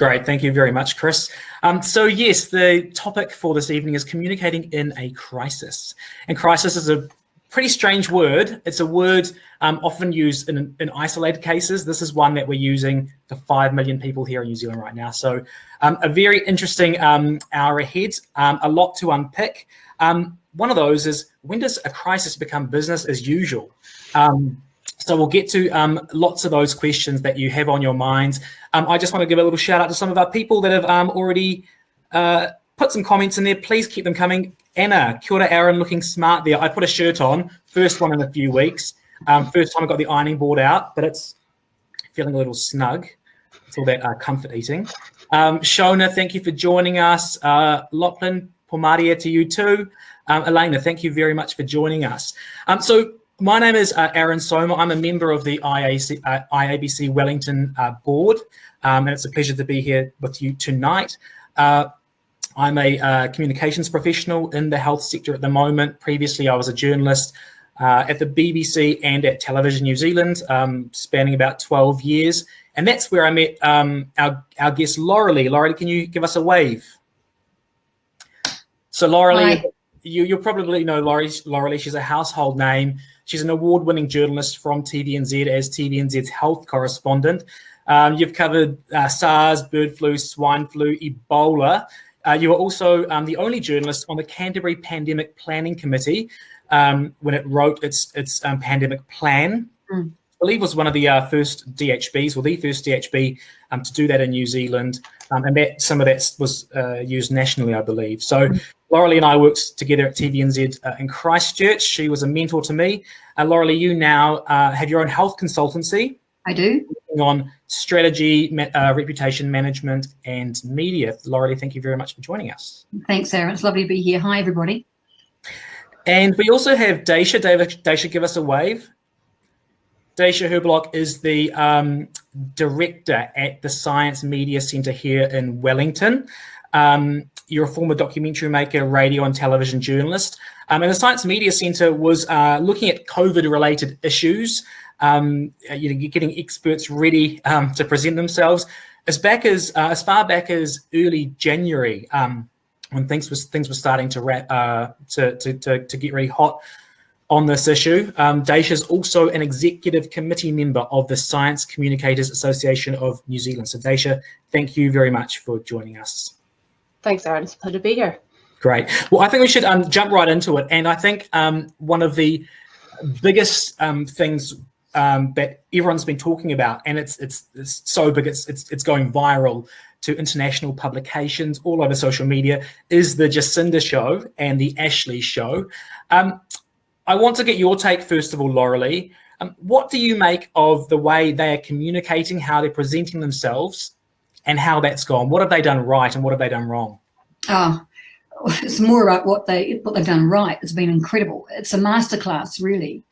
Great, thank you very much, Chris. So yes, the topic for this evening is communicating in a crisis. And crisis is a pretty strange word. It's a word often used in isolated cases. This is one that we're using for 5 million people here in New Zealand right now. So a very interesting hour ahead, a lot to unpick. One of those is, when does a crisis become business as usual? So we'll get to lots of those questions that you have on your minds. I just want to give a little shout out to some of our people that have already put some comments in there. Please keep them coming. Anna, kia ora, Arrun, looking smart there. I put a shirt on, first one in a few weeks. First time I got the ironing board out, but it's feeling a little snug. It's all that comfort eating. Shona, thank you for joining us. Lachlan, Pomaria to you too. Elena, thank you very much for joining us. So my name is Arrun Soma. I'm a member of the IABC Wellington board, and it's a pleasure to be here with you tonight. I'm a communications professional in the health sector at the moment. Previously, I was a journalist at the BBC and at Television New Zealand, spanning about 12 years. And that's where I met our guest, Lorelei. Lorelei, can you give us a wave? So Lorelei, you'll probably know Lorelei. She's a household name. She's an award-winning journalist from TVNZ as TVNZ's health correspondent. You've covered SARS, bird flu, swine flu, Ebola. You are also the only journalist on the Canterbury Pandemic Planning Committee when it wrote its pandemic plan. I believe was one of the first DHBs, or the first DHB to do that in New Zealand. And that some of that was used nationally, I believe. So Lorelei and I worked together at TVNZ in Christchurch. She was a mentor to me. Lorelei, you now have your own health consultancy. I do. On strategy, reputation management, and media. Lorelei, thank you very much for joining us. Thanks, Arrun. It's lovely to be here. Hi, everybody. And we also have Dacia. Dacia, give us a wave. Dacia Herbulock is the director at the Science Media Centre here in Wellington. You're a former documentary maker, radio and television journalist. And the Science Media Centre was looking at COVID-related issues, getting experts ready to present themselves as far back as early January, when things were starting to get really hot on this issue. Dacia is also an executive committee member of the Science Communicators Association of New Zealand. So Dacia, thank you very much for joining us. Thanks, Arrun. It's a pleasure to be here. Great. Well, I think we should jump right into it. And I think one of the biggest things that everyone's been talking about, and it's so big, it's going viral to international publications all over social media, is the Jacinda show and the Ashley show. I want to get your take, first of all, Lorelei. What do you make of the way they are communicating, how they're presenting themselves, and how that's gone? What have they done right and what have they done wrong? It's more about what they've done right. It's been incredible. It's a masterclass, really.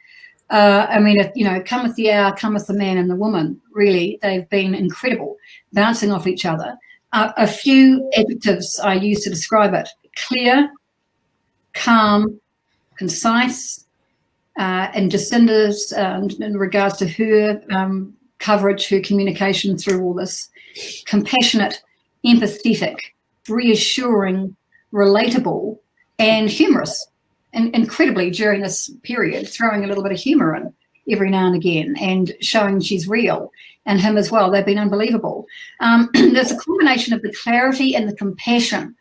I mean, cometh the hour, cometh the man and the woman. Really, they've been incredible, bouncing off each other. A few adjectives I use to describe it: clear, calm, concise, and Jacinda's, in regards to her coverage, her communication through all this, compassionate, empathetic, reassuring, relatable, and humorous. And incredibly, during this period, throwing a little bit of humour in every now and again and showing she's real, and him as well. They've been unbelievable. There's a combination of the clarity and the compassion,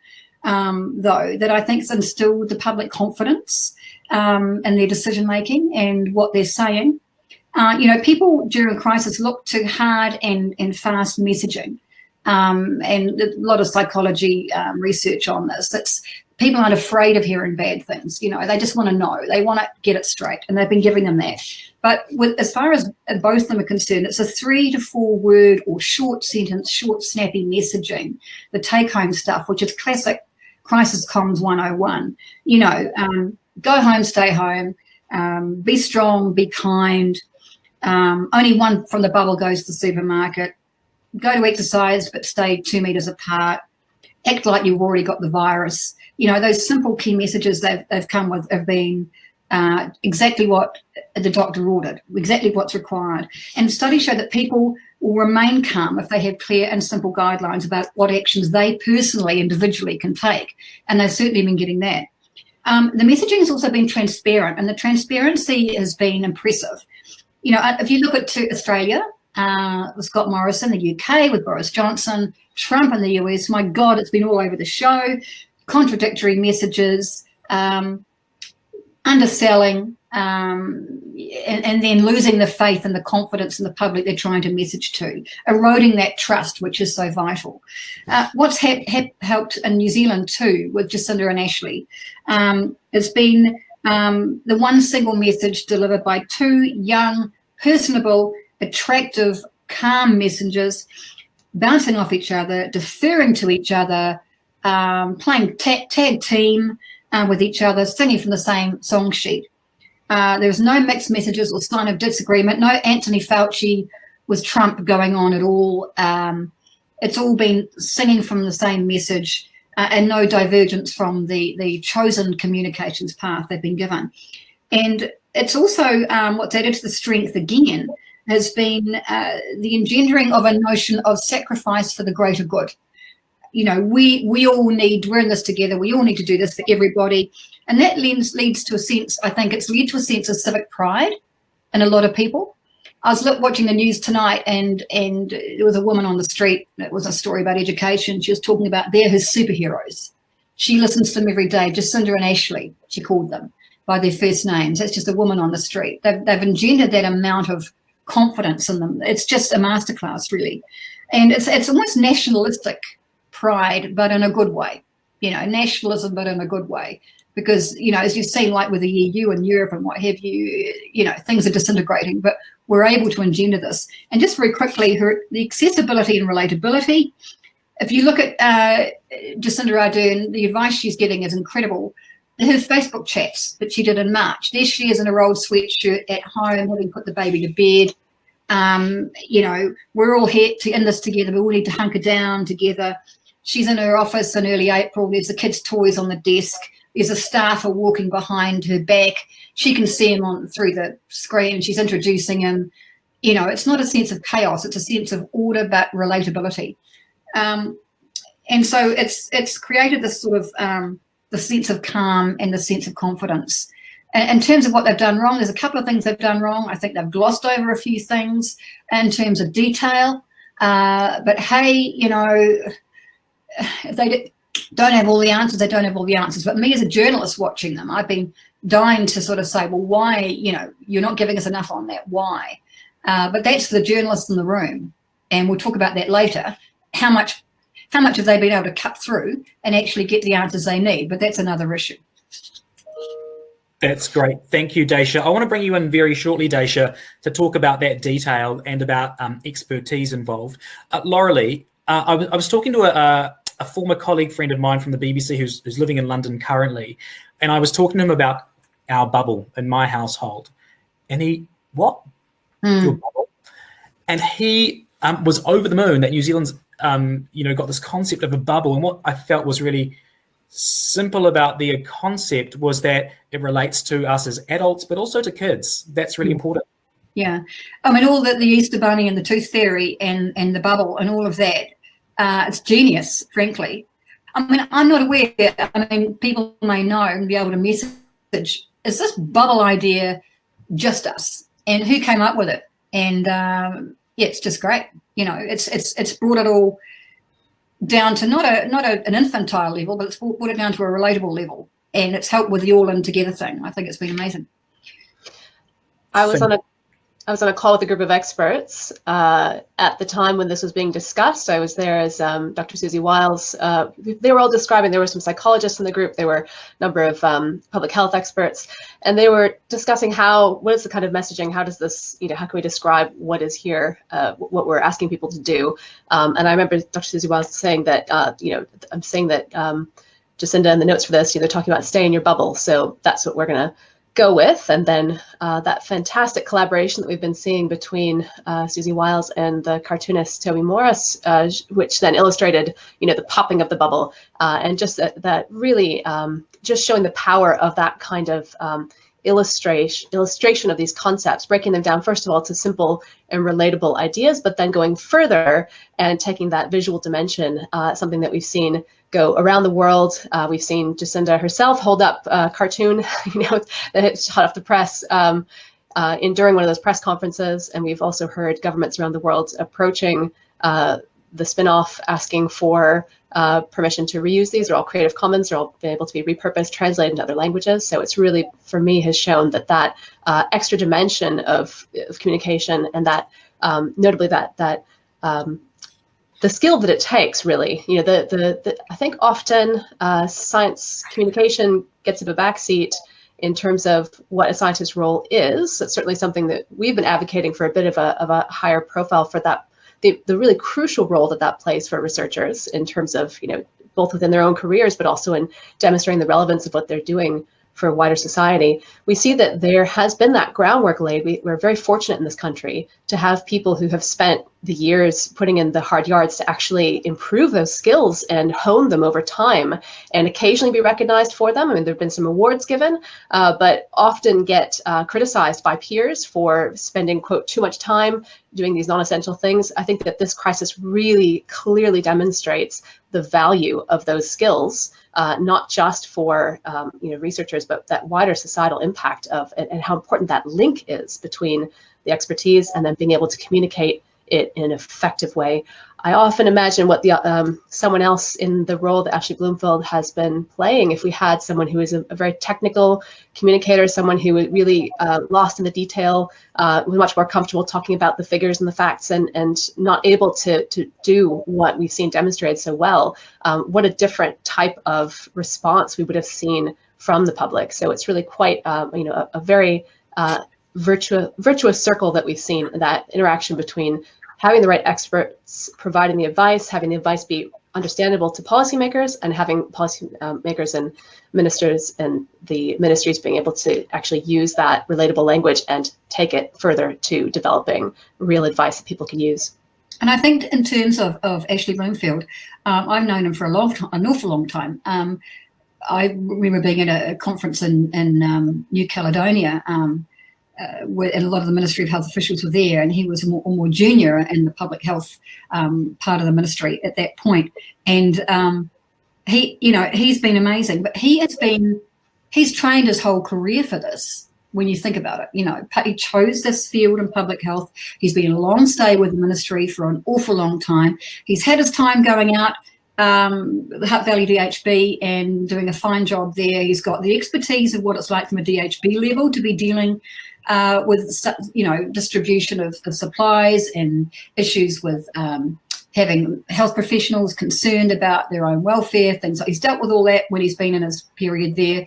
though, that I think's instilled the public confidence in their decision making and what they're saying. People during crisis look to hard and fast messaging, and a lot of psychology research on this. People aren't afraid of hearing bad things. They just want to know. They want to get it straight, and they've been giving them that. But as far as both of them are concerned, it's a 3 to 4 word or short sentence, short snappy messaging, the take-home stuff, which is classic crisis comms 101. Go home, stay home, be strong, be kind. Only one from the bubble goes to the supermarket. Go to exercise, but stay 2 meters apart. Act like you've already got the virus. Those simple key messages they've come with have been exactly what the doctor ordered, exactly what's required. And studies show that people will remain calm if they have clear and simple guidelines about what actions they personally, individually can take. And they've certainly been getting that. The messaging has also been transparent, and the transparency has been impressive. You know, if you look at Australia, with Scott Morrison, the UK, with Boris Johnson, Trump in the US, my God, it's been all over the show. Contradictory messages, underselling, and then losing the faith and the confidence in the public they're trying to message to, eroding that trust, which is so vital. What's helped in New Zealand too, with Jacinda and Ashley, it's been the one single message delivered by two young, personable, attractive, calm messengers, bouncing off each other, deferring to each other, playing tag team with each other, singing from the same song sheet. There was no mixed messages or sign of disagreement, no Anthony Fauci with Trump going on at all. It's all been singing from the same message, and no divergence from the chosen communications path they've been given. And it's also what's added to the strength again has been the engendering of a notion of sacrifice for the greater good. You know, we all need, we're in this together, we all need to do this for everybody. And that leads to a sense, I think it's led to a sense of civic pride in a lot of people. I was watching the news tonight, and there was a woman on the street. It was a story about education. She was talking about they're his superheroes. She listens to them every day. Jacinda and Ashley, she called them by their first names. That's just a woman on the street. They've engendered that amount of confidence in them. It's just a masterclass, really. And it's almost nationalistic pride, but in a good way. You know, nationalism, but in a good way. Because, you know, as you've seen, like with the EU and Europe and what have you, you know, things are disintegrating, but we're able to engender this. And just very quickly, the accessibility and relatability. If you look at Jacinda Ardern, the advice she's getting is incredible. Her Facebook chats that she did in March, there she is in her old sweatshirt at home, having put the baby to bed. You know, we're all here in this together. We all need to hunker down together. She's in her office in early April. There's the kids' toys on the desk. There's a staffer walking behind her back. She can see him through the screen. She's introducing him. You know, it's not a sense of chaos. It's a sense of order, but relatability. And so it's created this sort of the sense of calm and the sense of confidence. And in terms of what they've done wrong, there's a couple of things they've done wrong. I think they've glossed over a few things in terms of detail. But hey, you know, if they don't have all the answers, they don't have all the answers. But me as a journalist watching them, I've been dying to sort of say, well, why, you know, you're not giving us enough on that, why? But that's for the journalists in the room. And we'll talk about that later. How much have they been able to cut through and actually get the answers they need? But that's another issue. That's great. Thank you, Dacia. I want to bring you in very shortly, Dacia, to talk about that detail and about expertise involved. Lorelei, I was talking to a former colleague friend of mine from the BBC who's living in London currently, and I was talking to him about our bubble in my household. And he, what? Your bubble? And he was over the moon that New Zealand's, you know, got this concept of a bubble. And what I felt was really simple about the concept was that it relates to us as adults, but also to kids. That's really important. Yeah. I mean, all the Easter Bunny and the Tooth Fairy and the bubble and all of that, it's genius, frankly. I mean, I'm not aware. I mean, people may know and be able to message, is this bubble idea just us? And who came up with it? And yeah, it's just great. You know, it's brought it all down to not an infantile level, but it's brought it down to a relatable level. And it's helped with the all-in together thing. I think it's been amazing. I was on a call with a group of experts at the time when this was being discussed. I was there as Dr. Susie Wiles. They were all describing, there were some psychologists in the group, there were a number of public health experts, and they were discussing what is the kind of messaging, how does this, you know, how can we describe what is here, what we're asking people to do. And I remember Dr. Susie Wiles saying that, you know, I'm saying that Jacinda in the notes for this, you know, talking about stay in your bubble. So that's what we're going to go with. And then that fantastic collaboration that we've been seeing between Susie Wiles and the cartoonist Toby Morris, which then illustrated, you know, the popping of the bubble and just that really just showing the power of that kind of illustration of these concepts, breaking them down, first of all, to simple and relatable ideas, but then going further and taking that visual dimension, something that we've seen go around the world. We've seen Jacinda herself hold up a cartoon, that hit hot off the press during one of those press conferences. And we've also heard governments around the world approaching the spin-off, asking for permission to reuse these. They're all Creative Commons. They're all been able to be repurposed, translated into other languages. So it's really, for me, has shown that extra dimension of communication, and that notably that the skill that it takes, really, I think often science communication gets a backseat in terms of what a scientist's role is. It's certainly something that we've been advocating for, a bit of a higher profile for that. The really crucial role that plays for researchers in terms of, both within their own careers, but also in demonstrating the relevance of what they're doing for wider society. We see that there has been that groundwork laid. We're very fortunate in this country to have people who have spent the years putting in the hard yards to actually improve those skills and hone them over time, and occasionally be recognized for them. I mean, there have been some awards given, but often get criticized by peers for spending, quote, too much time doing these non-essential things. I think that this crisis really clearly demonstrates the value of those skills, not just for researchers, but that wider societal impact of, and how important that link is between the expertise and then being able to communicate it in an effective way. I often imagine what the someone else in the role that Ashley Bloomfield has been playing, if we had someone who is a very technical communicator, someone who was really lost in the detail, was much more comfortable talking about the figures and the facts, and not able to do what we've seen demonstrated so well, what a different type of response we would have seen from the public. So it's really quite a very virtuous circle that we've seen, that interaction between having the right experts providing the advice, having the advice be understandable to policymakers, and having policymakers and ministers and the ministries being able to actually use that relatable language and take it further to developing real advice that people can use. And I think in terms of Ashley Bloomfield, I've known him for an awful long time. I remember being at a conference in New Caledonia, where a lot of the Ministry of Health officials were there, and he was more junior in the public health part of the ministry at that point. And he's been amazing, but he's trained his whole career for this. When you think about it, he chose this field in public health. He's been a long stay with the ministry for an awful long time. He's had his time going out the Hutt Valley DHB and doing a fine job there. He's got the expertise of what it's like from a DHB level to be dealing with distribution of supplies and issues with having health professionals concerned about their own welfare, things like he's dealt with all that when he's been in his period there.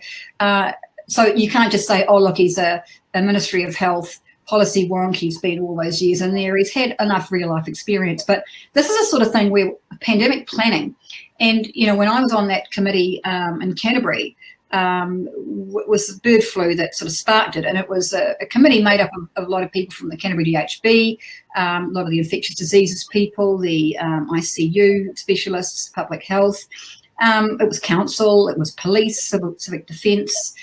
So you can't just say, oh, look, he's a Ministry of Health policy wonk, he's been all those years in there, he's had enough real life experience. But this is a sort of thing where pandemic planning, and when I was on that committee in Canterbury, was bird flu that sort of sparked it, and it was a committee made up of a lot of people from the Canterbury DHB, a lot of the infectious diseases people, the ICU specialists, public health. It was council, it was police, civil defence,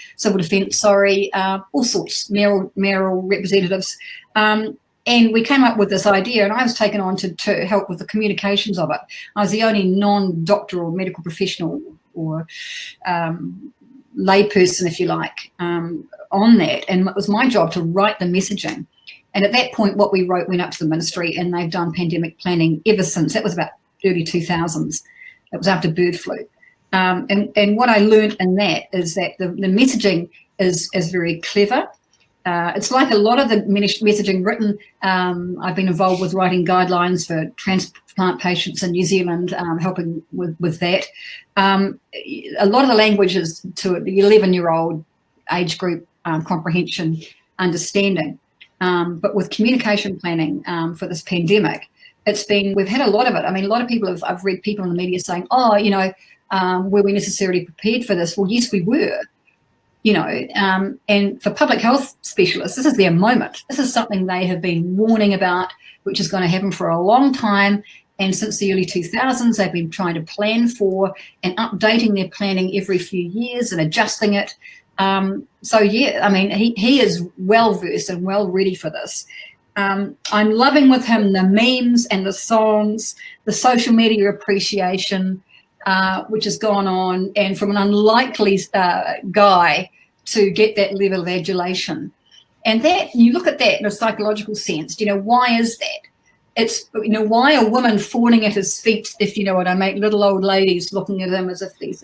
all sorts, mayoral representatives. And we came up with this idea, and I was taken on to help with the communications of it. I was the only non-doctor or medical professional or layperson, if you like, on that. And it was my job to write the messaging. And at that point, what we wrote went up to the ministry, and they've done pandemic planning ever since. That was about early 2000s. It was after bird flu. And what I learned in that is that the messaging is very clever. It's like a lot of the messaging written. I've been involved with writing guidelines for transplant patients in New Zealand, helping with that. A lot of the language is to the 11-year-old age group comprehension, understanding. But with communication planning for this pandemic, we've had a lot of it. I mean, a lot of people I've read people in the media saying, were we necessarily prepared for this? Well, yes, we were. And for public health specialists, this is their moment. This is something they have been warning about, which is going to happen for a long time. And since the early 2000s, they've been trying to plan for and updating their planning every few years and adjusting it. So yeah, I mean, he is well versed and well ready for this. I'm loving with him the memes and the songs, the social media appreciation, which has gone on, and from an unlikely guy to get that level of adulation. And that, you look at that in a psychological sense, why is that? It's, why are women fawning at his feet, if you know what I mean, little old ladies looking at him as if he's,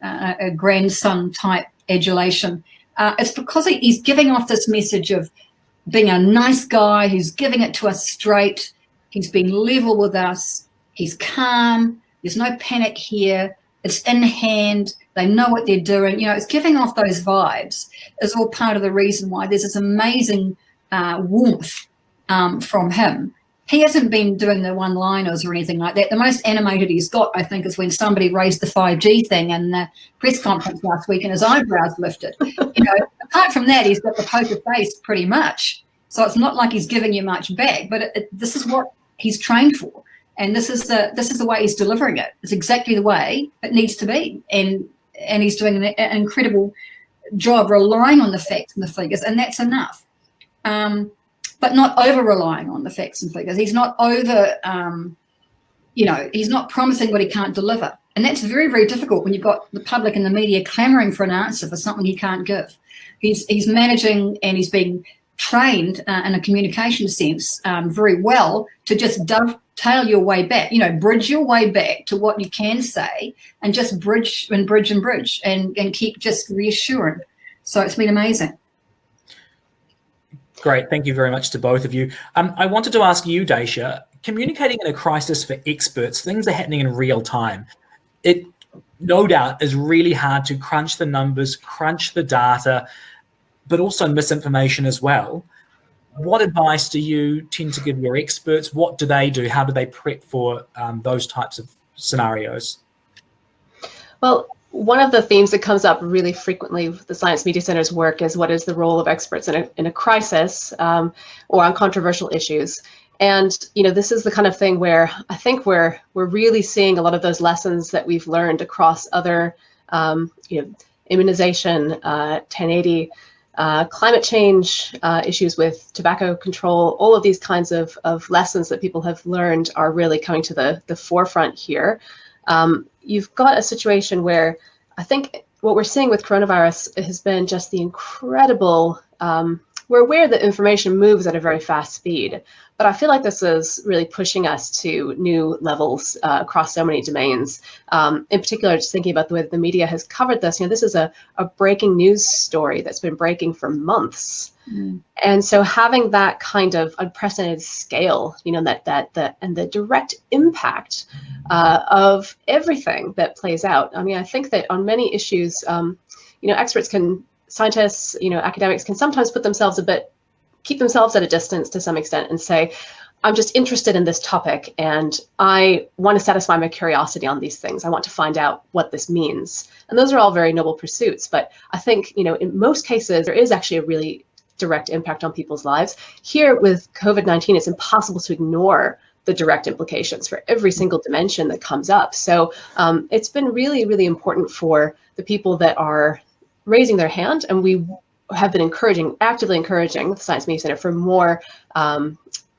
a grandson type adulation. It's because he's giving off this message of being a nice guy who's giving it to us straight. He's being level with us. He's calm. There's no panic here. It's in hand. They know what they're doing. It's giving off those vibes is all part of the reason why there's this amazing warmth from him. He hasn't been doing the one-liners or anything like that. The most animated he's got, I think, is when somebody raised the 5G thing in the press conference last week and his eyebrows lifted. Apart from that, he's got the poker face pretty much. So it's not like he's giving you much back, but this is what he's trained for. And this is the way he's delivering it. It's exactly the way it needs to be. And he's doing an incredible job relying on the facts and the figures, and that's enough. But not over relying on the facts and figures. He's not over, he's not promising what he can't deliver. And that's very, very difficult when you've got the public and the media clamoring for an answer for something he can't give. He's managing, and he's being trained in a communication sense very well to just dovetail your way back, bridge your way back to what you can say, and just bridge and keep just reassuring. So it's been amazing. Great. Thank you very much to both of you. I wanted to ask you, Dacia, communicating in a crisis for experts, things are happening in real time. It, no doubt, is really hard to crunch the numbers, crunch the data, but also misinformation as well. What advice do you tend to give your experts? What do they do? How do they prep for those types of scenarios? Well, one of the themes that comes up really frequently with the Science Media Centre's work is what is the role of experts in a crisis or on controversial issues. And this is the kind of thing where I think we're really seeing a lot of those lessons that we've learned across other immunization, 1080, climate change, issues with tobacco control. All of these kinds of lessons that people have learned are really coming to the forefront here. You've got a situation where I think what we're seeing with coronavirus has been just the incredible, we're aware that information moves at a very fast speed, but I feel like this is really pushing us to new levels across so many domains. In particular, just thinking about the way that the media has covered this, this is a breaking news story that's been breaking for months. And so having that kind of unprecedented scale, and the direct impact of everything that plays out. I mean, I think that on many issues, experts scientists, academics can sometimes keep themselves at a distance to some extent and say, I'm just interested in this topic and I want to satisfy my curiosity on these things. I want to find out what this means. And those are all very noble pursuits. But I think, in most cases, there is actually a really direct impact on people's lives. Here with COVID-19, it's impossible to ignore the direct implications for every single dimension that comes up. So it's been really, really important for the people that are raising their hand, and we have been actively encouraging the Science Media Centre for more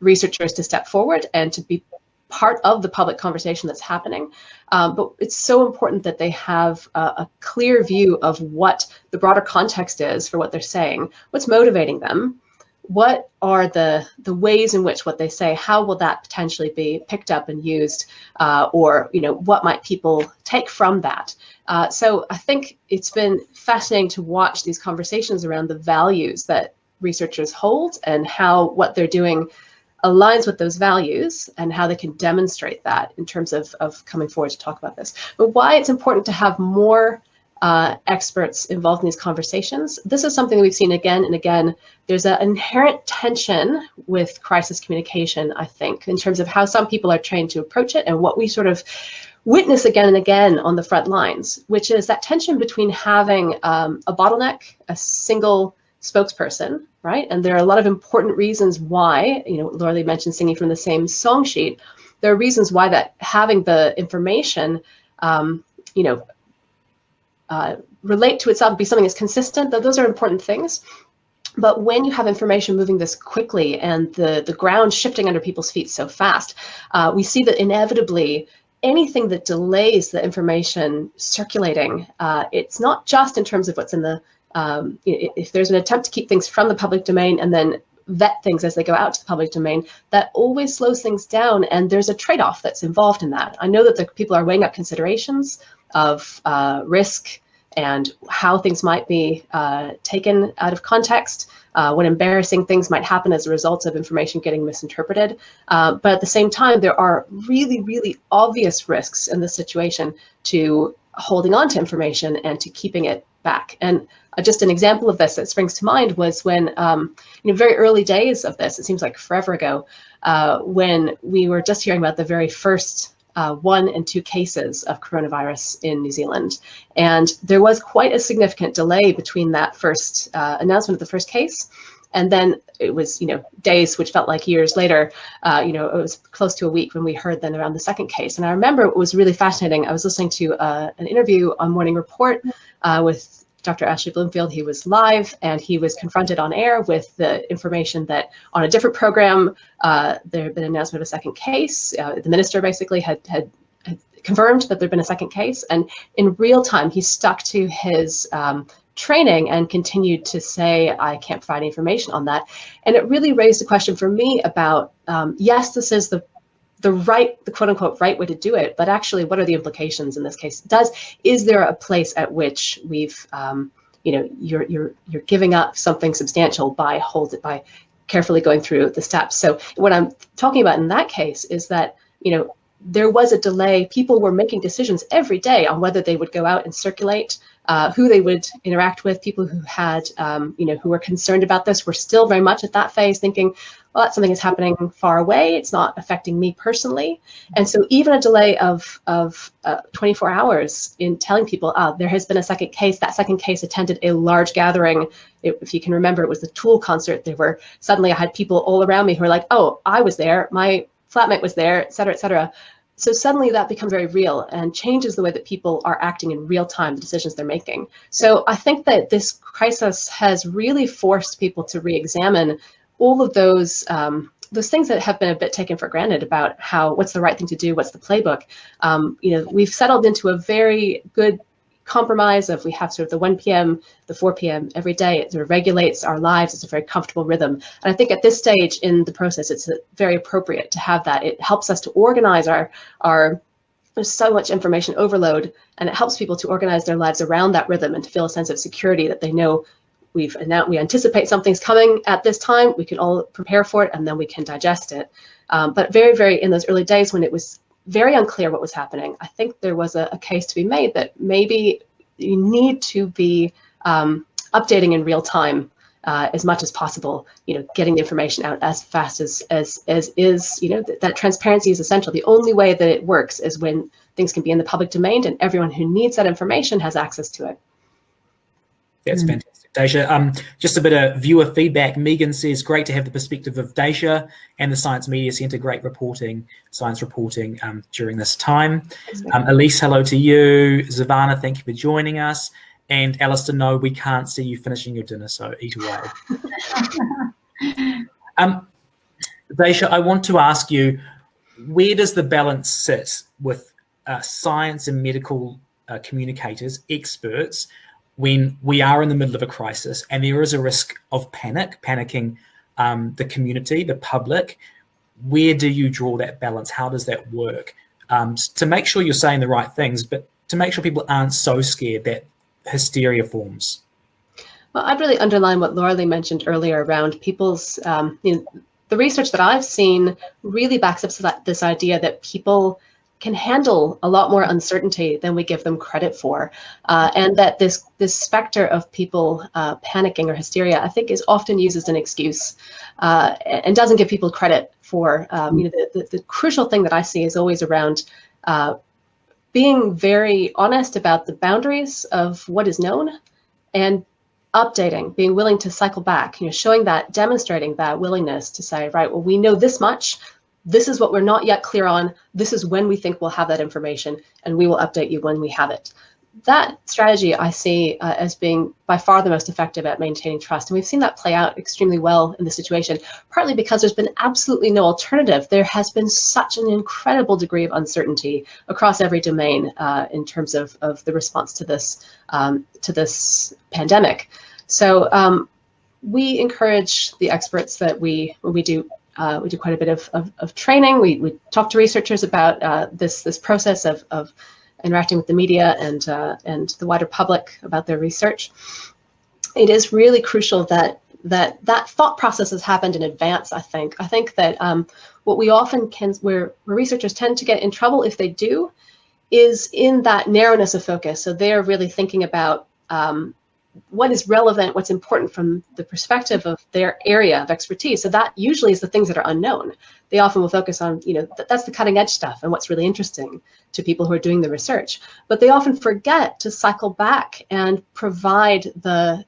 researchers to step forward and to be part of the public conversation that's happening. But it's so important that they have a clear view of what the broader context is for what they're saying, what's motivating them, what are the ways in which what they say, how will that potentially be picked up and used, or what might people take from that? So I think it's been fascinating to watch these conversations around the values that researchers hold and how what they're doing aligns with those values and how they can demonstrate that in terms of coming forward to talk about this. But why it's important to have more experts involved in these conversations. This is something that we've seen again and again. There's an inherent tension with crisis communication, I think, in terms of how some people are trained to approach it and what we sort of witness again and again on the front lines, which is that tension between having a bottleneck, a single spokesperson, right? And there are a lot of important reasons why, Lorelei mentioned singing from the same song sheet. There are reasons why that having the information, relate to itself, be something that's consistent. Those are important things. But when you have information moving this quickly and the ground shifting under people's feet so fast, we see that inevitably anything that delays the information circulating, it's not just in terms of what's in the, if there's an attempt to keep things from the public domain and then vet things as they go out to the public domain, that always slows things down, and there's a trade-off that's involved in that. I know that the people are weighing up considerations of risk and how things might be taken out of context, when embarrassing things might happen as a result of information getting misinterpreted. But at the same time, there are really, really obvious risks in this situation to holding on to information and to keeping it back. And just an example of this that springs to mind was when, very early days of this, it seems like forever ago, when we were just hearing about the very first 1 and 2 cases of coronavirus in New Zealand. And there was quite a significant delay between that first announcement of the first case, and then it was, days, which felt like years later. It was close to a week when we heard then around the second case. And I remember it was really fascinating. I was listening to an interview on Morning Report with Dr. Ashley Bloomfield. He was live, and he was confronted on air with the information that on a different program, there had been an announcement of a second case. The minister basically had confirmed that there'd been a second case, and in real time, he stuck to his training and continued to say, I can't provide any information on that. And it really raised a question for me about, yes, this is the quote unquote right way to do it, but actually, what are the implications in this case? Is there a place at which we've, you're giving up something substantial by carefully going through the steps? So what I'm talking about in that case is that, there was a delay. People were making decisions every day on whether they would go out and circulate, who they would interact with. People who had, who were concerned about this were still very much at that phase thinking, well, that's something that's happening far away. It's not affecting me personally. And so even a delay of 24 hours in telling people, there has been a second case. That second case attended a large gathering. If you can remember, it was the Tool concert. Suddenly I had people all around me who were like, oh, I was there. My flatmate was there, et cetera, et cetera. So suddenly that becomes very real and changes the way that people are acting in real time, the decisions they're making. So I think that this crisis has really forced people to re-examine all of those things that have been a bit taken for granted about what's the right thing to do, what's the playbook. We've settled into a very good compromise of we have sort of the 1 p.m., the 4 p.m. every day. It sort of regulates our lives. It's a very comfortable rhythm. And I think at this stage in the process, it's very appropriate to have that. It helps us to organize there's so much information overload, and it helps people to organize their lives around that rhythm and to feel a sense of security that they know we anticipate something's coming at this time. We can all prepare for it, and then we can digest it. But very, very in those early days when it was very unclear what was happening, I think there was a case to be made that maybe you need to be updating in real time as much as possible, getting the information out as fast as is, that transparency is essential. The only way that it works is when things can be in the public domain and everyone who needs that information has access to it. That's fantastic, Dacia. Just a bit of viewer feedback. Megan says, great to have the perspective of Dacia and the Science Media Centre. Great science reporting during this time. Elise, hello to you. Zavana, thank you for joining us. And Alistair, no, we can't see you finishing your dinner, so eat away. Dacia, I want to ask you, where does the balance sit with science and medical communicators, experts, when we are in the middle of a crisis and there is a risk of panicking the community, the public? Where do you draw that balance? How does that work? To make sure you're saying the right things, but to make sure people aren't so scared that hysteria forms. Well, I'd really underline what Lorelei mentioned earlier around people's, the research that I've seen really backs up this idea that people can handle a lot more uncertainty than we give them credit for, and that this specter of people panicking or hysteria, I think, is often used as an excuse and doesn't give people credit for. The crucial thing that I see is always around being very honest about the boundaries of what is known and updating, being willing to cycle back, showing that, demonstrating that willingness to say, right, well, we know this much. This is what we're not yet clear on. This is when we think we'll have that information, and we will update you when we have it. that strategy I see as being by far the most effective at maintaining trust. And we've seen that play out extremely well in this situation, partly because there's been absolutely no alternative. There has been such an incredible degree of uncertainty across every domain in terms of the response to this pandemic. So we encourage the experts that we do quite a bit of training. We talk to researchers about this process of interacting with the media and the wider public about their research. It is really crucial that thought process has happened in advance. I think that what we often where researchers tend to get in trouble if they do, is in that narrowness of focus. So they're really thinking about what is relevant, what's important from the perspective of their area of expertise. So that usually is the things that are unknown. They often will focus on, that's the cutting edge stuff and what's really interesting to people who are doing the research. But they often forget to cycle back and provide the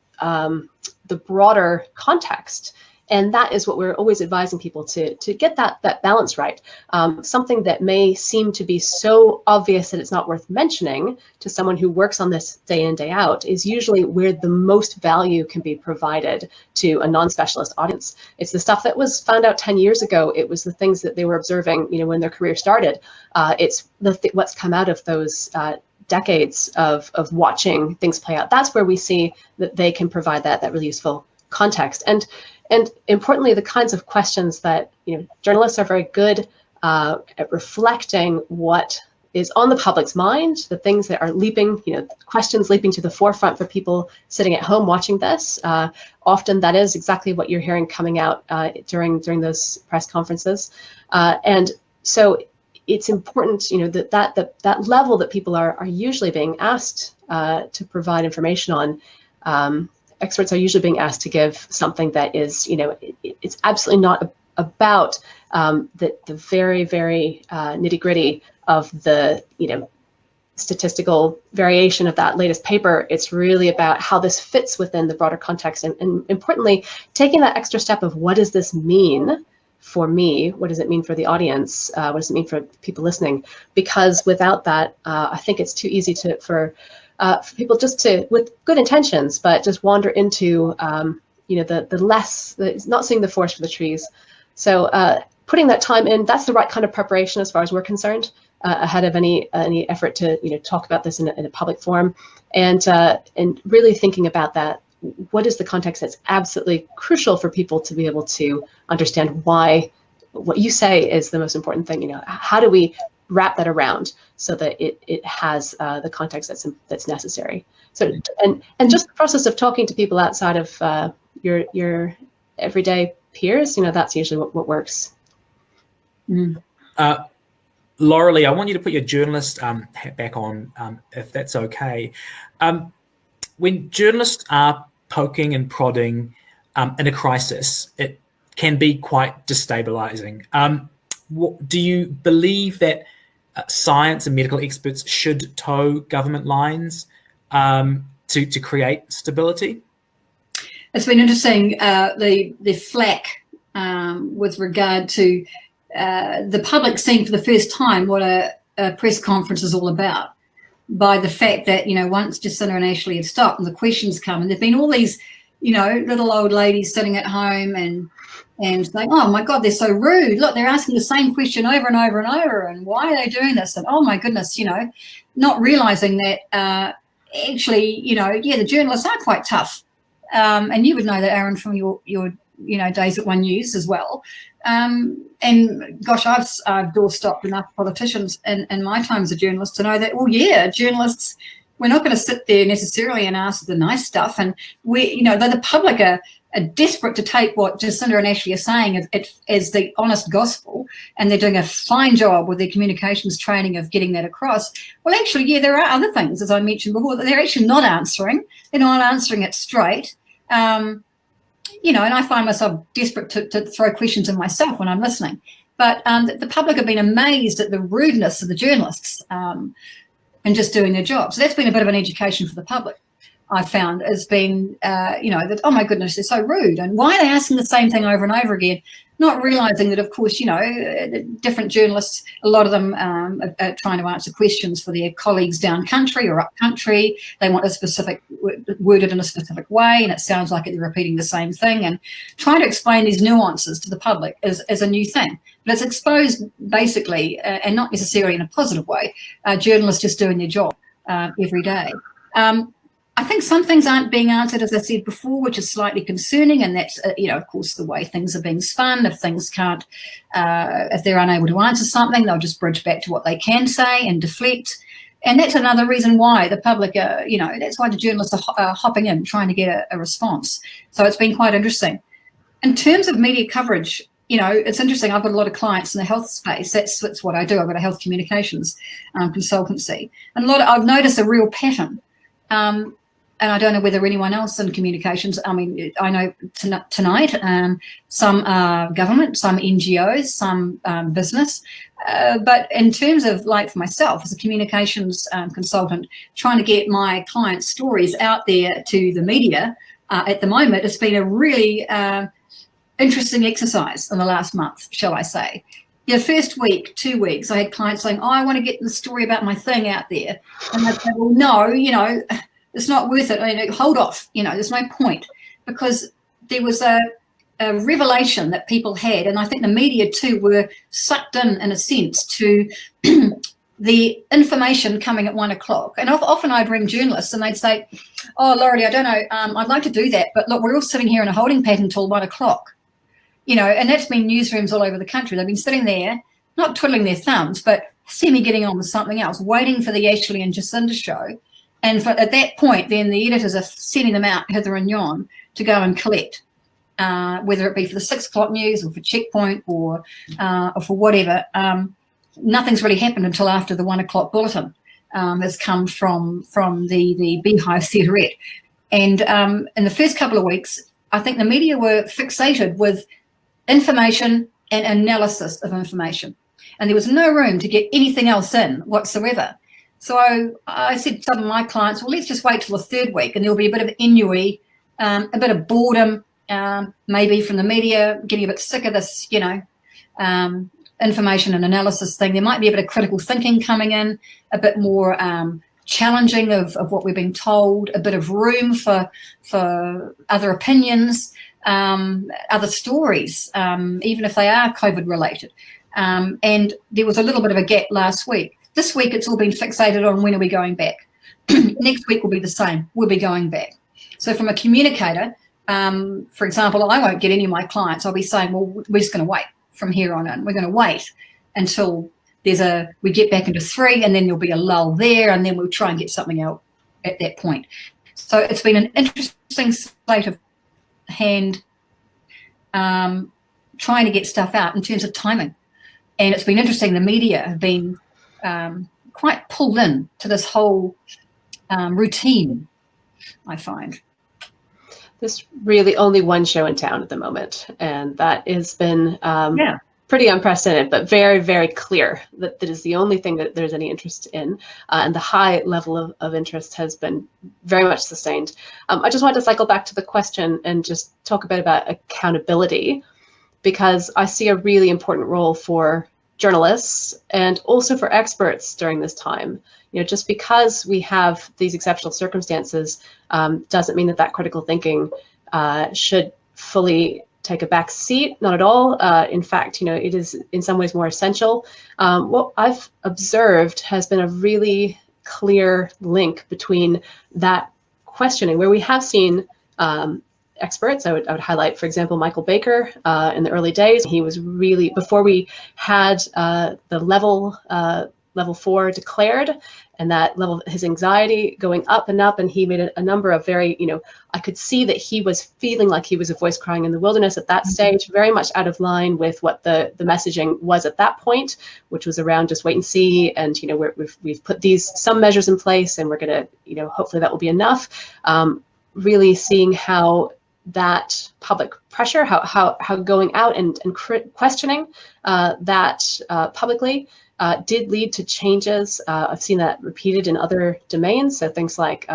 broader context. And that is what we're always advising people to get that balance right. Something that may seem to be so obvious that it's not worth mentioning to someone who works on this day in, day out is usually where the most value can be provided to a non-specialist audience. It's the stuff that was found out 10 years ago. It was the things that they were observing, when their career started. It's what's come out of those decades of watching things play out. That's where we see that they can provide that really useful context. And importantly, the kinds of questions that journalists are very good at reflecting what is on the public's mind, the things that are leaping, questions leaping to the forefront for people sitting at home watching this. Often that is exactly what you're hearing coming out during those press conferences. And so it's important, that level that people are usually being asked to provide information on. Experts are usually being asked to give something that is, it's absolutely not about the very, very nitty gritty of the, statistical variation of that latest paper. It's really about how this fits within the broader context. And importantly, taking that extra step of what does this mean for me? What does it mean for the audience? What does it mean for people listening? Because without that, I think it's too easy for people just to, with good intentions, but just wander into, not seeing the forest for the trees. So putting that time in, that's the right kind of preparation as far as we're concerned, ahead of any effort to talk about this in a public forum, and really thinking about that. What is the context that's absolutely crucial for people to be able to understand why what you say is the most important thing? How do we wrap that around so that it has the context that's necessary. So and just the process of talking to people outside of your everyday peers, that's usually what works. Lorelei, I want you to put your journalist hat back on, if that's okay. When journalists are poking and prodding in a crisis, it can be quite destabilizing. Do you believe that science and medical experts should toe government lines to create stability? It's been interesting, the flack with regard to the public seeing for the first time what a press conference is all about, by the fact that, once Jacinda and Ashley have stopped and the questions come, and there've been all these, little old ladies sitting at home and saying, oh my God, they're so rude. Look, they're asking the same question over and over and over. And why are they doing this? And oh my goodness, not realizing that actually, the journalists are quite tough. And you would know that, Arrun, from your days at One News as well. And gosh, I've doorstopped enough politicians in my time as a journalist to know that, journalists, we're not going to sit there necessarily and ask the nice stuff. And the public are desperate to take what Jacinda and Ashley are saying as the honest gospel, and they're doing a fine job with their communications training of getting that across. Well, actually, there are other things, as I mentioned before, that they're actually not answering. They're not answering it straight. And I find myself desperate to throw questions in myself when I'm listening. But the public have been amazed at the rudeness of the journalists and just doing their job. So that's been a bit of an education for the public, I found, has been, that, oh my goodness, they're so rude. And why are they asking the same thing over and over again? not realising that, of course, different journalists, a lot of them are trying to answer questions for their colleagues down country or up country. They want a specific, worded in a specific way, and it sounds like they're repeating the same thing. And trying to explain these nuances to the public is a new thing. But it's exposed, basically, and not necessarily in a positive way, journalists just doing their job every day. I think some things aren't being answered, as I said before, which is slightly concerning, and that's, of course, the way things are being spun. If things can't, if they're unable to answer something, they'll just bridge back to what they can say and deflect. And that's another reason why the public, that's why the journalists are hopping in, trying to get a response. So it's been quite interesting. In terms of media coverage, it's interesting. I've got a lot of clients in the health space. That's what I do. I've got a health communications consultancy. And I've noticed a real pattern. And I don't know whether anyone else in communications, I mean, I know tonight, some government, some NGOs, some business. But in terms of, like, for myself as a communications consultant, trying to get my clients' stories out there to the media at the moment, it's been a really interesting exercise in the last month, shall I say. The first week, 2 weeks, I had clients saying, I want to get the story about my thing out there. And I'd say, well, no, it's not worth it. I mean, hold off, there's no point, because there was a revelation that people had, and I think the media too were sucked in a sense, to the information coming at 1 o'clock. And often I'd ring journalists and they'd say, oh, Lorelei, I don't know, I'd like to do that, but look, we're all sitting here in a holding pattern until 1 o'clock. And that's been newsrooms all over the country. They've been sitting there, not twiddling their thumbs, but getting on with something else, waiting for the Ashley and Jacinda show. And at that point, then the editors are sending them out hither and yon to go and collect, whether it be for the 6 o'clock news or for Checkpoint or for whatever. Nothing's really happened until after the 1 o'clock bulletin has come from the Beehive Theaterette. And in the first couple of weeks, I think the media were fixated with information and analysis of information. And there was no room to get anything else in whatsoever. So I said to some of my clients, well, let's just wait till the third week, and there'll be a bit of ennui, a bit of boredom, maybe from the media, getting a bit sick of this, information and analysis thing. There might be a bit of critical thinking coming in, a bit more challenging of what we've been told, a bit of room for other opinions, other stories, even if they are COVID related. And there was a little bit of a gap last week. This week, it's all been fixated on when are we going back. Next week will be the same. We'll be going back. So from a communicator, for example, I won't get any of my clients. I'll be saying, well, we're just going to wait from here on in. We're going to wait until we get back into 3, and then there'll be a lull there, and then we'll try and get something out at that point. So it's been an interesting state of hand trying to get stuff out in terms of timing. And it's been interesting. The media have been quite pulled in to this whole routine, I find. There's really only one show in town at the moment, and that has been pretty unprecedented, but very, very clear that is the only thing that there's any interest in, and the high level of interest has been very much sustained. I just wanted to cycle back to the question and just talk a bit about accountability, because I see a really important role for journalists and also for experts during this time. Just because we have these exceptional circumstances doesn't mean that critical thinking should fully take a back seat, not at all. In fact, it is in some ways more essential. What I've observed has been a really clear link between that questioning, where we have seen experts. I would highlight, for example, Michael Baker in the early days. He was really, before we had the level 4 declared, and that level, his anxiety going up and up, and he made a number of very, I could see that he was feeling like he was a voice crying in the wilderness at that stage, very much out of line with what the messaging was at that point, which was around just wait and see, and we've put some measures in place, and we're going to, hopefully that will be enough. Really seeing how that public pressure, how going out and questioning that publicly did lead to changes. I've seen that repeated in other domains. So things like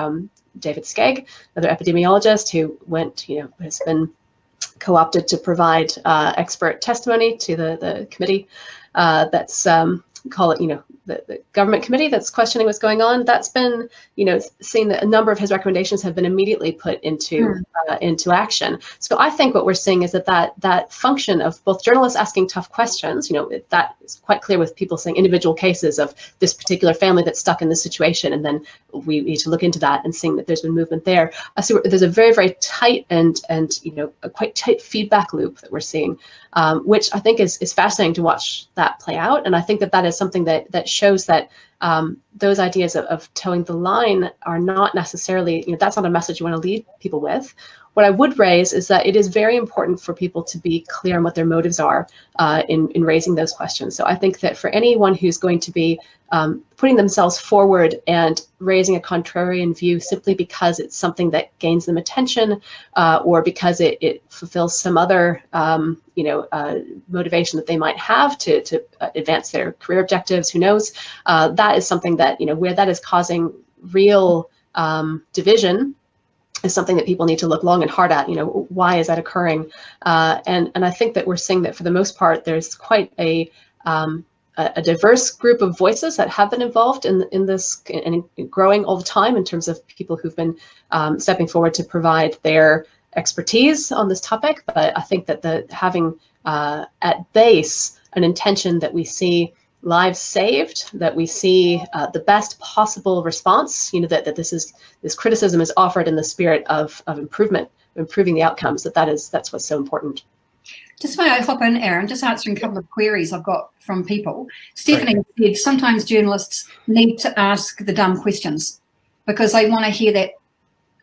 David Skegg, another epidemiologist who went, has been co-opted to provide expert testimony to the committee that's call it, the government committee that's questioning what's going on. That's been, seeing that a number of his recommendations have been immediately put into action. So I think what we're seeing is that function of both journalists asking tough questions, that is quite clear with people saying individual cases of this particular family that's stuck in this situation, and then we need to look into that and seeing that there's been movement there. So there's a very, very tight and a quite tight feedback loop that we're seeing, which I think is fascinating to watch that play out. And I think that is something that shows that those ideas of towing the line are not necessarily, that's not a message you want to lead people with. What I would raise is that it is very important for people to be clear on what their motives are in raising those questions. So I think that for anyone who's going to be putting themselves forward and raising a contrarian view simply because it's something that gains them attention or because it fulfills some other motivation that they might have to advance their career objectives, who knows, that is something that, where that is causing real division, is something that people need to look long and hard at. Why is that occurring? And I think that we're seeing that for the most part, there's quite a diverse group of voices that have been involved in this, and growing all the time in terms of people who've been stepping forward to provide their expertise on this topic. But I think that having at base an intention that we see lives saved, that we see the best possible response, that this criticism is offered in the spirit of improving the outcomes, that's what's so important. Just may I hop in, Arrun, just answering a couple of queries I've got from people. Stephanie said sometimes journalists need to ask the dumb questions because they want to hear that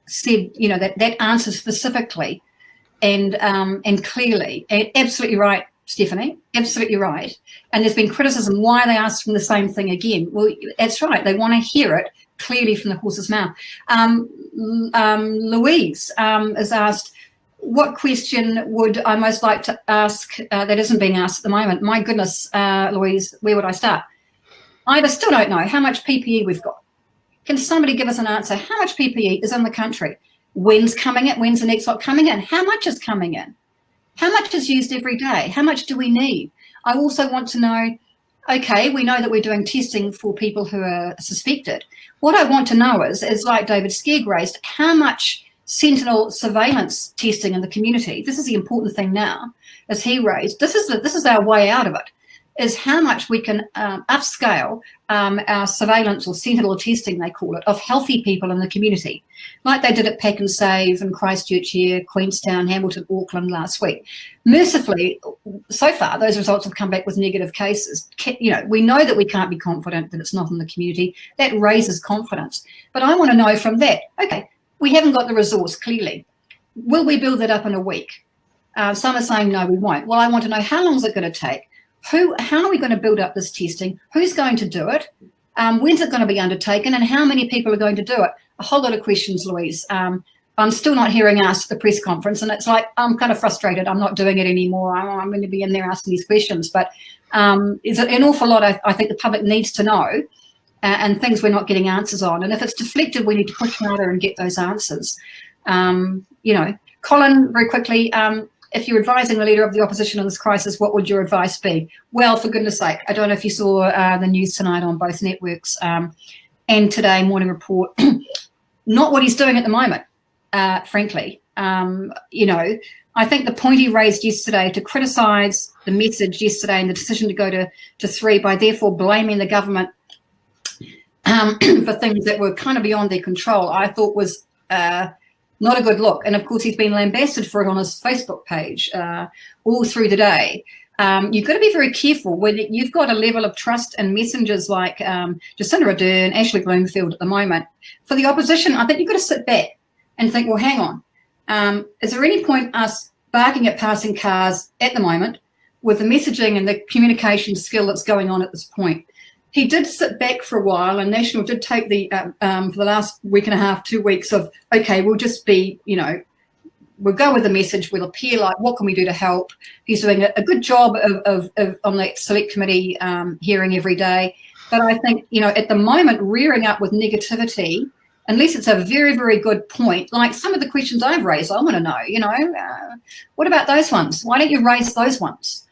said, that answer specifically and clearly. And absolutely right, Stephanie, absolutely right. And there's been criticism, why are they asking the same thing again? Well, that's right, they want to hear it clearly from the horse's mouth. Louise has asked, what question would I most like to ask that isn't being asked at the moment? My goodness, Louise, where would I start? I still don't know how much PPE we've got. Can somebody give us an answer? How much PPE is in the country? When's coming in? When's the next lot coming in? How much is coming in? How much is used every day? How much do we need? I also want to know, okay, we know that we're doing testing for people who are suspected. What I want to know is like David Skegg raised, how much sentinel surveillance testing in the community? This is the important thing now, as he raised. This is our way out of it, is how much we can upscale our surveillance or sentinel testing, they call it, of healthy people in the community, like they did at Pack and Save in Christchurch here, Queenstown, Hamilton, Auckland last week. Mercifully, so far, those results have come back with negative cases. We know that we can't be confident that it's not in the community. That raises confidence. But I want to know from that, okay, we haven't got the resource, clearly. Will we build it up in a week? Some are saying, no, we won't. Well, I want to know, how long is it going to take? How are we going to build up this testing? Who's going to do it? When's it going to be undertaken? And how many people are going to do it? A whole lot of questions, Louise. I'm still not hearing asked at the press conference, and it's like, I'm kind of frustrated. I'm not doing it anymore. I'm going to be in there asking these questions. But there's an awful lot I think the public needs to know, and things we're not getting answers on. And if it's deflected, we need to push harder and get those answers. Colin, very quickly, if you're advising the leader of the opposition in this crisis, what would your advice be? Well, for goodness sake, I don't know if you saw the news tonight on both networks and Today Morning Report. Not what he's doing at the moment, frankly. I think the point he raised yesterday to criticise the message yesterday and the decision to go to 3 by therefore blaming the government for things that were kind of beyond their control, I thought was not a good look. And of course, he's been lambasted for it on his Facebook page all through the day. You've got to be very careful when you've got a level of trust in messengers like Jacinda Ardern, Ashley Bloomfield at the moment. For the opposition, I think you've got to sit back and think, well, hang on. Is there any point us barking at passing cars at the moment with the messaging and the communication skill that's going on at this point? He did sit back for a while, and National did take the, for the last week and a half, 2 weeks of, okay, we'll just be, we'll go with the message, we'll appear like, what can we do to help? He's doing a good job of on that select committee hearing every day. But I think, at the moment, rearing up with negativity unless it's a very, very good point, like some of the questions I've raised, I want to know, what about those ones? Why don't you raise those ones?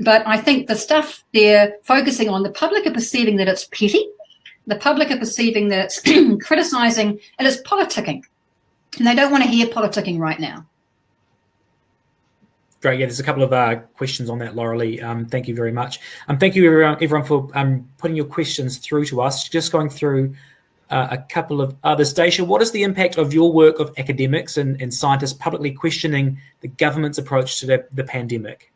But I think the stuff they're focusing on, the public are perceiving that it's petty. The public are perceiving that it's criticising and it's politicking. And they don't want to hear politicking right now. Great. Yeah, there's a couple of questions on that, Lorelei. Thank you very much. Thank you, everyone, for putting your questions through to us. Just going through a couple of others. Dacia, what is the impact of your work of academics and scientists publicly questioning the government's approach to the pandemic?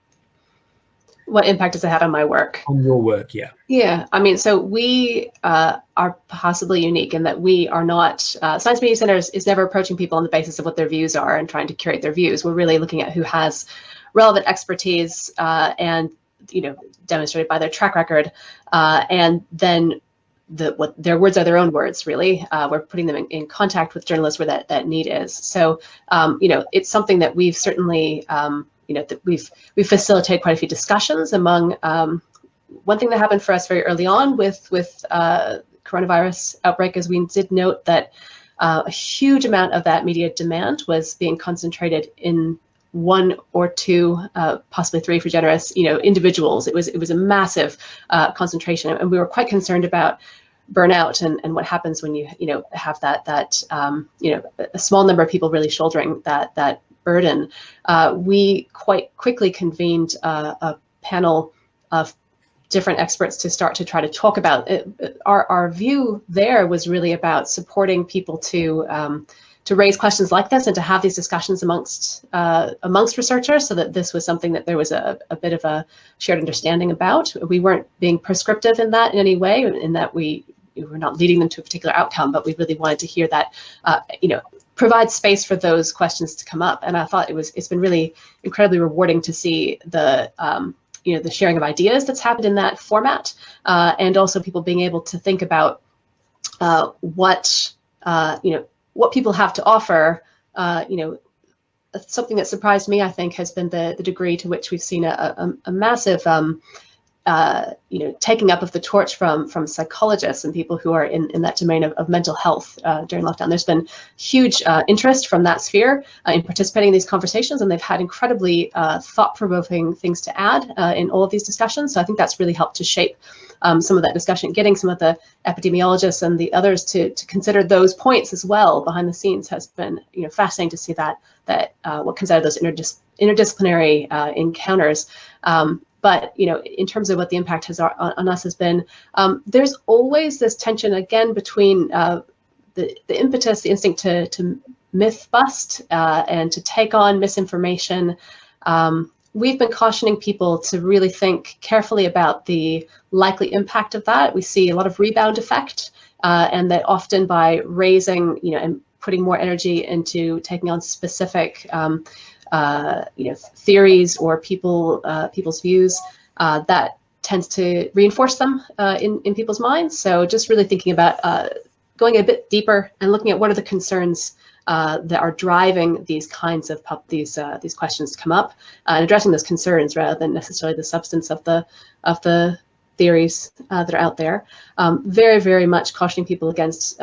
What impact has it had on my work? On your work, yeah. Yeah, I mean, so we are possibly unique in that we are not, Science Media Center is never approaching people on the basis of what their views are and trying to curate their views. We're really looking at who has relevant expertise and, demonstrated by their track record. And then what their words are their own words, really. We're putting them in contact with journalists where that need is. So, it's something that we've certainly, that we've facilitated quite a few discussions among. One thing that happened for us very early on with coronavirus outbreak is we did note that a huge amount of that media demand was being concentrated in one or two, possibly three for generous, individuals. It was a massive concentration, and we were quite concerned about burnout and what happens when you have that a small number of people really shouldering that burden. We quite quickly convened a panel of different experts to start to try to talk about it. Our view there was really about supporting people to raise questions like this and to have these discussions amongst researchers, so that this was something that there was a bit of a shared understanding about. We weren't being prescriptive in any way, in that we were not leading them to a particular outcome, but we really wanted to hear that, provide space for those questions to come up. And I thought it's been really incredibly rewarding to see the sharing of ideas that's happened in that format, and also people being able to think about what people have to offer. Something that surprised me, I think, has been the degree to which we've seen a massive taking up of the torch from psychologists and people who are in that domain of mental health during lockdown. There's been huge interest from that sphere in participating in these conversations, and they've had incredibly thought-provoking things to add in all of these discussions. So I think that's really helped to shape some of that discussion. Getting some of the epidemiologists and the others to consider those points as well behind the scenes has been fascinating to see that what comes out of those interdisciplinary encounters. But in terms of what the impact on us has been, there's always this tension again between the impetus, the instinct to myth bust and to take on misinformation. We've been cautioning people to really think carefully about the likely impact of that. We see a lot of rebound effect, and that often by raising, and putting more energy into taking on specific theories or people's views, that tends to reinforce them in people's minds. So just really thinking about going a bit deeper and looking at what are the concerns that are driving these kinds of these questions to come up, and addressing those concerns rather than necessarily the substance of the theories that are out there. Very, very much cautioning people against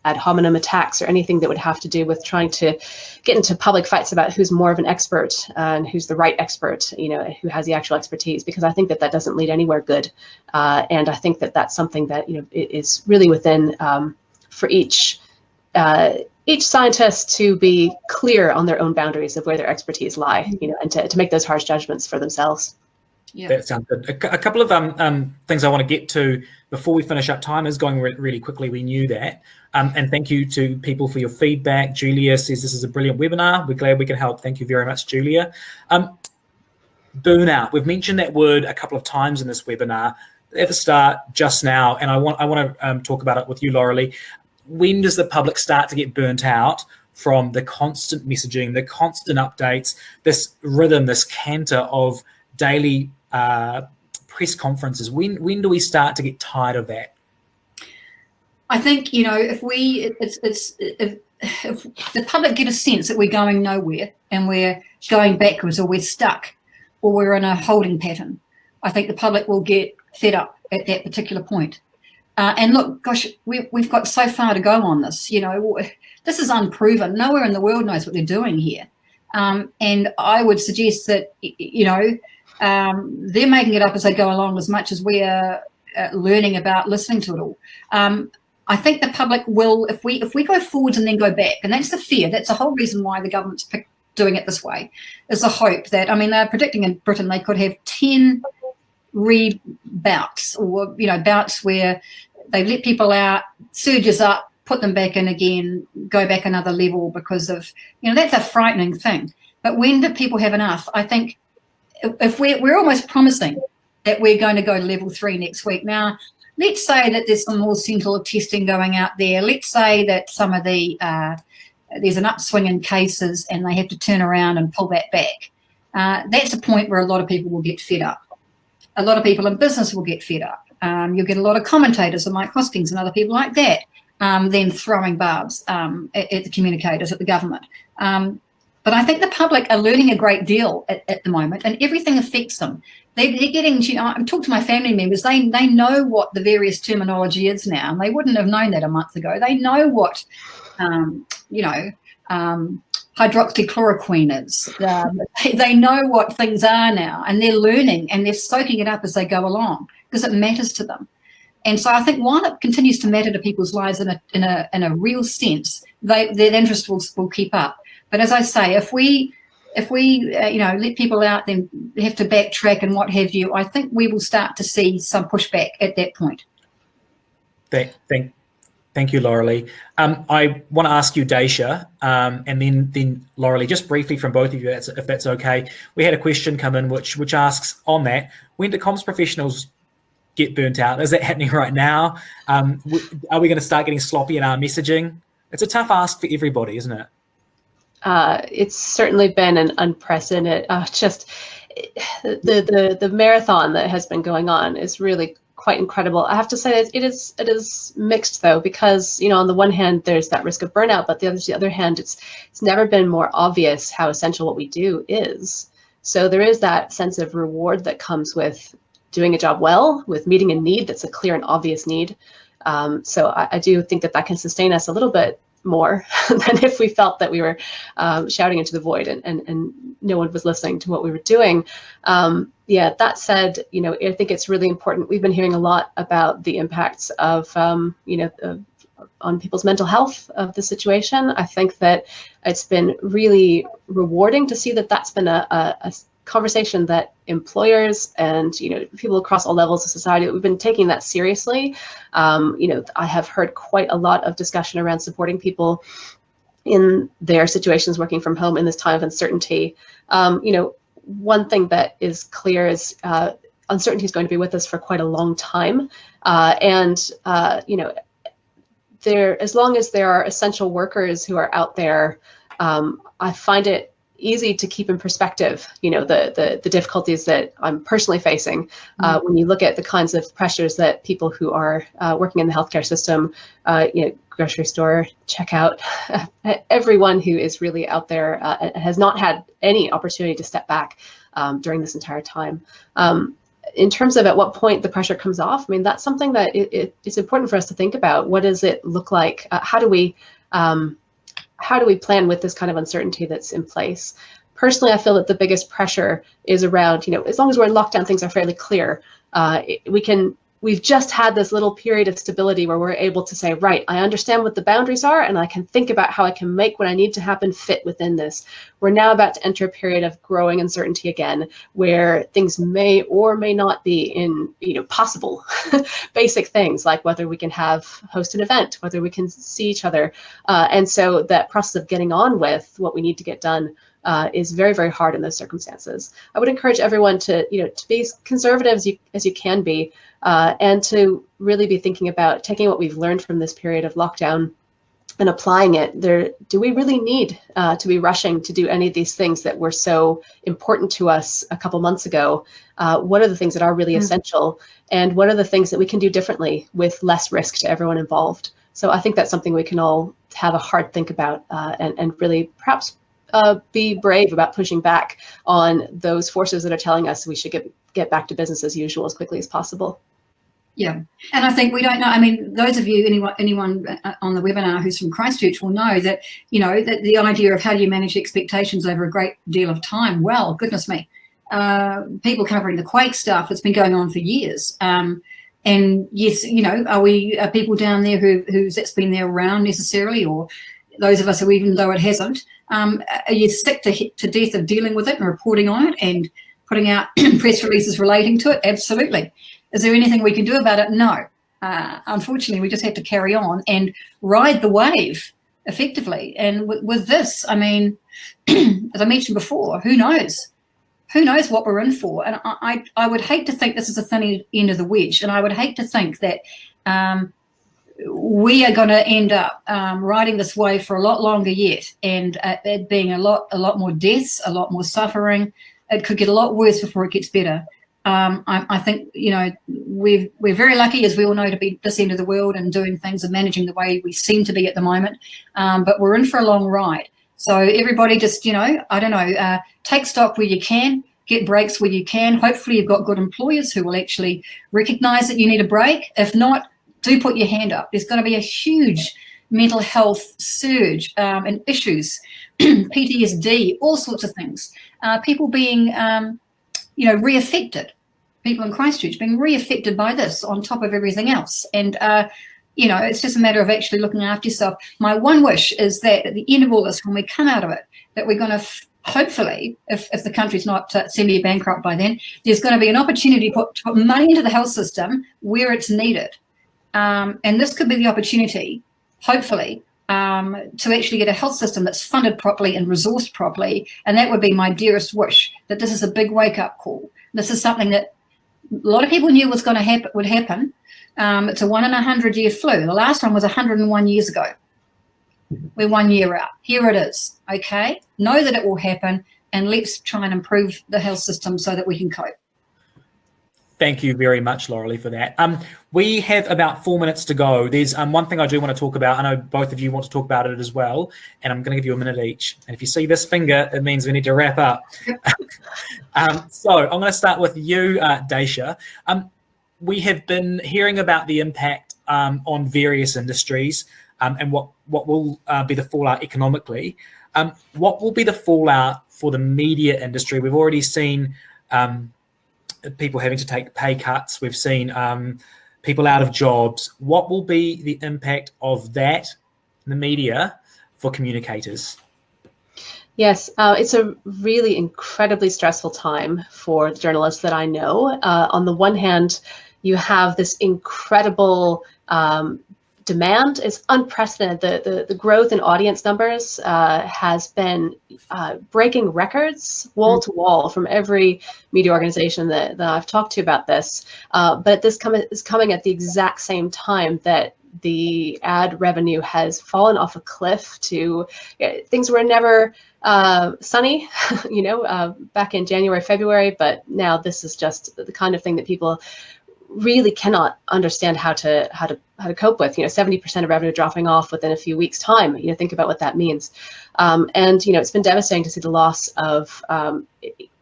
ad hominem attacks or anything that would have to do with trying to get into public fights about who's more of an expert and who's the right expert, who has the actual expertise, because I think that doesn't lead anywhere good. And I think that that's something that, it is really within for each scientist to be clear on their own boundaries of where their expertise lie, and to make those harsh judgments for themselves. Yeah. That sounds good. A couple of things I want to get to before we finish up. Time is going really quickly. We knew that. And thank you to people for your feedback. Julia says this is a brilliant webinar. We're glad we can help. Thank you very much, Julia. Burnout. We've mentioned that word a couple of times in this webinar at the start just now, and I want to talk about it with you, Lorelei. When does the public start to get burnt out from the constant messaging, the constant updates, this rhythm, this canter of daily press conferences? When do we start to get tired of that? I think if the public get a sense that we're going nowhere and we're going backwards, or we're stuck, or we're in a holding pattern, I think the public will get fed up at that particular point. And look, gosh, we've got so far to go on this. This is unproven. Nowhere in the world knows what they're doing here. And I would suggest that, they're making it up as they go along as much as we are learning about listening to it all. I think the public will, if we go forwards and then go back, and that's the fear, that's the whole reason why the government's doing it this way, is the hope that, they're predicting in Britain they could have 10 rebouts, or, bouts where they let people out, surges up, put them back in again, go back another level because of, that's a frightening thing. But when do people have enough? I think if we're almost promising that we're going to go to level 3 next week. Now, let's say that there's some more central testing going out there. Let's say that some of there's an upswing in cases and they have to turn around and pull that back. That's a point where a lot of people will get fed up. A lot of people in business will get fed up. You'll get a lot of commentators and Mike Hostings and other people like that then throwing barbs at the communicators, at the government. But I think the public are learning a great deal at the moment, and everything affects them. They're getting, I talk to my family members, they know what the various terminology is now, and they wouldn't have known that a month ago. They know what, hydroxychloroquine is. They know what things are now, and they're learning and they're soaking it up as they go along because it matters to them. And so I think while it continues to matter to people's lives in a real sense, their interest will keep up. But as I say, if we let people out, then have to backtrack and what have you, I think we will start to see some pushback at that point. Thank you, Lorelei. I want to ask you, Dacia, and then Lorelei, just briefly from both of you, if that's okay. We had a question come in which asks on that, when do comms professionals get burnt out? Is that happening right now? Are we going to start getting sloppy in our messaging? It's a tough ask for everybody, isn't it? It's certainly been an unprecedented, the marathon that has been going on is really quite incredible. I have to say it is mixed though, because on the one hand there's that risk of burnout, but the other hand it's never been more obvious how essential what we do is. So there is that sense of reward that comes with doing a job well, with meeting a need that's a clear and obvious need. So I do think that can sustain us a little bit more than if we felt that we were shouting into the void and no one was listening to what we were doing. That said, I think it's really important. We've been hearing a lot about the impacts of, on people's mental health of the situation. I think that it's been really rewarding to see that that's been a conversation that employers and people across all levels of society, we've been taking that seriously. I have heard quite a lot of discussion around supporting people in their situations working from home in this time of uncertainty. One thing that is clear is uncertainty is going to be with us for quite a long time, as long as there are essential workers who are out there, I find it easy to keep in perspective, the difficulties that I'm personally facing when you look at the kinds of pressures that people who are working in the healthcare system, grocery store, checkout, everyone who is really out there has not had any opportunity to step back during this entire time. In terms of at what point the pressure comes off, that's something that it's important for us to think about. What does it look like? How do we plan with this kind of uncertainty that's in place? Personally, I feel that the biggest pressure is around, as long as we're in lockdown, things are fairly clear. We've just had this little period of stability where we're able to say, right, I understand what the boundaries are and I can think about how I can make what I need to happen fit within this. We're now about to enter a period of growing uncertainty again, where things may or may not be in, possible basic things like whether we can host an event, whether we can see each other. And so that process of getting on with what we need to get done is very, very hard in those circumstances. I would encourage everyone to be conservative as you can be, and to really be thinking about taking what we've learned from this period of lockdown and applying it. Do we really need to be rushing to do any of these things that were so important to us a couple months ago? What are the things that are really essential, and what are the things that we can do differently with less risk to everyone involved? So I think that's something we can all have a hard think about, and really perhaps be brave about pushing back on those forces that are telling us we should get back to business as usual as quickly as possible. Yeah, and I think we don't know. I mean, those of you, anyone on the webinar who's from Christchurch will know that, that the idea of how do you manage expectations over a great deal of time. Well, goodness me, people covering the quake stuff, it's been going on for years. And yes, are people down there who's that's been there around necessarily, or those of us who, even though it hasn't, are you sick to death of dealing with it and reporting on it and putting out press releases relating to it? Absolutely. Is there anything we can do about it? No. Unfortunately, we just have to carry on and ride the wave effectively. And with this, I mean, as I mentioned before, who knows? Who knows what we're in for? And I would hate to think this is the thin end of the wedge. And I would hate to think that we are going to end up riding this wave for a lot longer yet, and it being a lot more deaths, a lot more suffering. It could get a lot worse before it gets better. I think, we're very lucky, as we all know, to be this end of the world and doing things and managing the way we seem to be at the moment. But we're in for a long ride. So everybody just, take stock where you can, get breaks where you can. Hopefully you've got good employers who will actually recognise that you need a break. If not, do put your hand up. There's going to be a huge mental health surge and issues, PTSD, all sorts of things. People being, reaffected. People in Christchurch being reaffected by this on top of everything else. And, it's just a matter of actually looking after yourself. My one wish is that at the end of all this, when we come out of it, that we're going to hopefully, if the country's not semi-bankrupt by then, there's going to be an opportunity to put money into the health system where it's needed. And this could be the opportunity, hopefully, to actually get a health system that's funded properly and resourced properly. And that would be my dearest wish, that this is a big wake-up call. This is something that a lot of people knew was going to would happen. It's a 1 in 100-year flu. The last one was 101 years ago. We're 1 year out. Here it is, okay? Know that it will happen, and let's try and improve the health system so that we can cope. Thank you very much, Lorelei, for that. We have about 4 minutes to go. There's one thing I do want to talk about. I know both of you want to talk about it as well, and I'm going to give you a minute each. And if you see this finger, it means we need to wrap up. So I'm going to start with you, Dacia. We have been hearing about the impact on various industries and what will be the fallout economically. What will be the fallout for the media industry? We've already seen people having to take pay cuts. We've seen people out of jobs. What will be the impact of that in the media for communicators? Yes, it's a really incredibly stressful time for the journalists that I know. On the one hand, you have this incredible demand. It's unprecedented. The growth in audience numbers has been breaking records wall to wall from every media organization that I've talked to about this. But this is coming at the exact same time that the ad revenue has fallen off a cliff to things were never sunny, back in January, February, but now this is just the kind of thing that people really cannot understand how to cope with. 70% of revenue dropping off within a few weeks' time. Think about what that means. And it's been devastating to see the loss of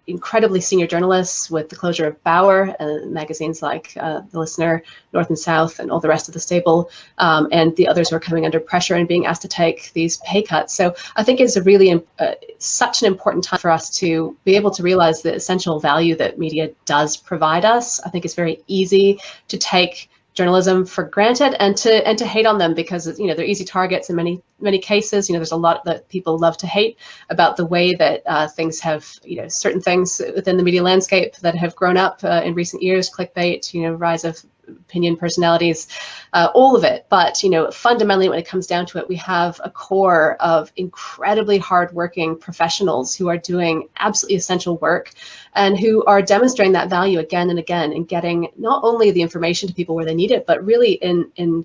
incredibly senior journalists with the closure of Bauer and magazines like The Listener, North and South, and all the rest of the stable, and the others who are coming under pressure and being asked to take these pay cuts. So I think it's a really such an important time for us to be able to realize the essential value that media does provide us. I think it's very easy to take journalism for granted and to hate on them because they're easy targets in many cases. There's a lot that people love to hate about the way that things have certain things within the media landscape that have grown up in recent years, clickbait, rise of opinion personalities, all of it. But fundamentally, when it comes down to it, we have a core of incredibly hardworking professionals who are doing absolutely essential work and who are demonstrating that value again and again in getting not only the information to people where they need it, but really in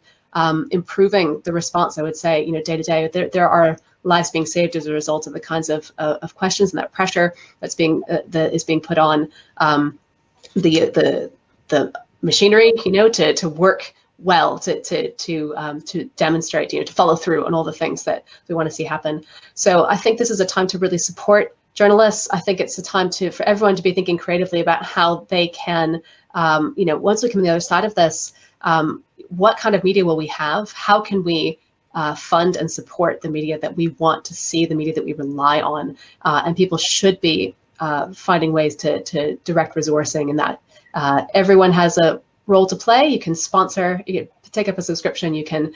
improving the response. I would say, day to day, there are lives being saved as a result of the kinds of questions and that pressure that is being put on the machinery, to work well, to demonstrate, to follow through on all the things that we want to see happen. So I think this is a time to really support journalists. I think it's a time for everyone to be thinking creatively about how they can once we come on the other side of this, what kind of media will we have? How can we fund and support the media that we want to see, the media that we rely on? And people should be finding ways to direct resourcing, and that everyone has a role to play. You can sponsor, you can take up a subscription, you can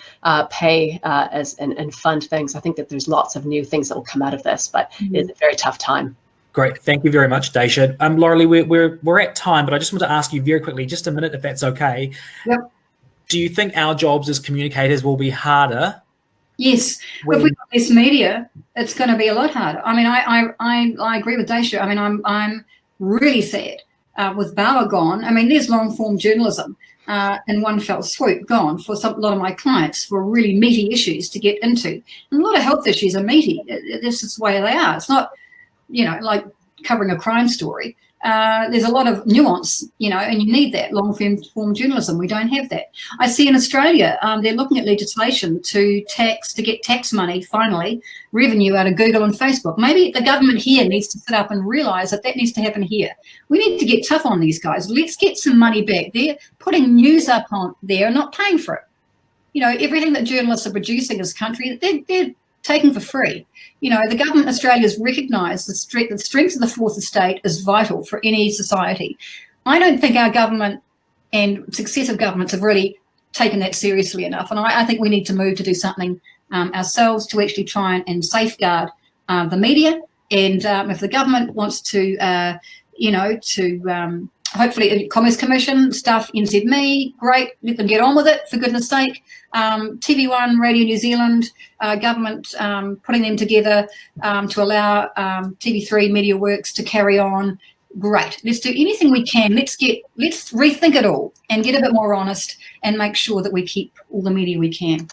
pay and fund things. I think that there's lots of new things that will come out of this, but it's a very tough time. Great, thank you very much, Dacia. Lorelei, we're at time, but I just want to ask you very quickly, just a minute, if that's okay. Yep. Do you think our jobs as communicators will be harder? Yes, if we've got less media, it's going to be a lot harder. I mean, I agree with Dacia. I mean, I'm really sad with Bauer gone. I mean, there's long form journalism in one fell swoop gone for a lot of my clients, for really meaty issues to get into. And a lot of health issues are meaty. This is the way they are. It's not, like covering a crime story. There's a lot of nuance, and you need that long form journalism. We don't have that. I see in Australia, they're looking at legislation to get tax money, finally, revenue out of Google and Facebook. Maybe the government here needs to sit up and realise that needs to happen here. We need to get tough on these guys. Let's get some money back. They're putting news up on there and not paying for it. Everything that journalists are producing in this country, they're taken for free. The government in Australia has recognised the strength of the fourth estate is vital for any society. I don't think our government and successive governments have really taken that seriously enough. And I think we need to move to do something ourselves to actually try and safeguard the media. And if the government wants to, hopefully Commerce Commission, stuff NZME, great, let them get on with it, for goodness sake. TV1, Radio New Zealand, government putting them together to allow TV3 Media Works to carry on. Great. Let's do anything we can. Let's rethink it all and get a bit more honest and make sure that we keep all the media we can.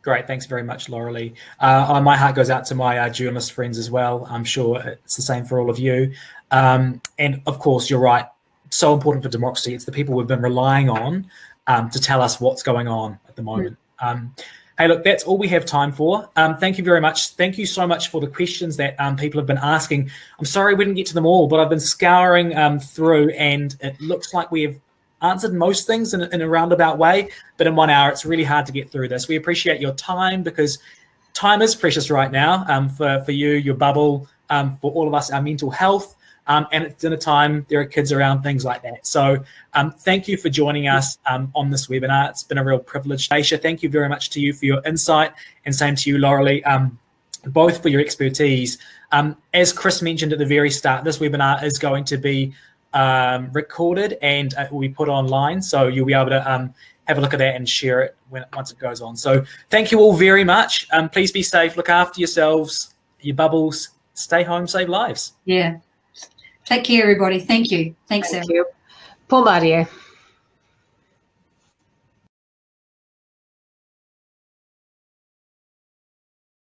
Great, thanks very much, Lorelei. My heart goes out to my journalist friends as well. I'm sure it's the same for all of you. And of course, you're right. So important for democracy. It's the people we've been relying on to tell us what's going on at the moment. Hey, look, that's all we have time for. Thank you very much. Thank you so much for the questions that people have been asking. I'm sorry we didn't get to them all, but I've been scouring through, and it looks like we have answered most things in a roundabout way, but in 1 hour, it's really hard to get through this. We appreciate your time, because time is precious right now for you, your bubble, for all of us, our mental health. And it's dinner time, there are kids around, things like that. So thank you for joining us on this webinar. It's been a real privilege. Dacia, thank you very much to you for your insight, and same to you, Lorelei, both for your expertise. As Chris mentioned at the very start, this webinar is going to be recorded and it will be put online. So you'll be able to have a look at that and share it once it goes on. So thank you all very much. Please be safe, look after yourselves, your bubbles, stay home, save lives. Yeah. Take care, everybody. Thank you. Thanks, Sarah. Thank you. Paul Marie.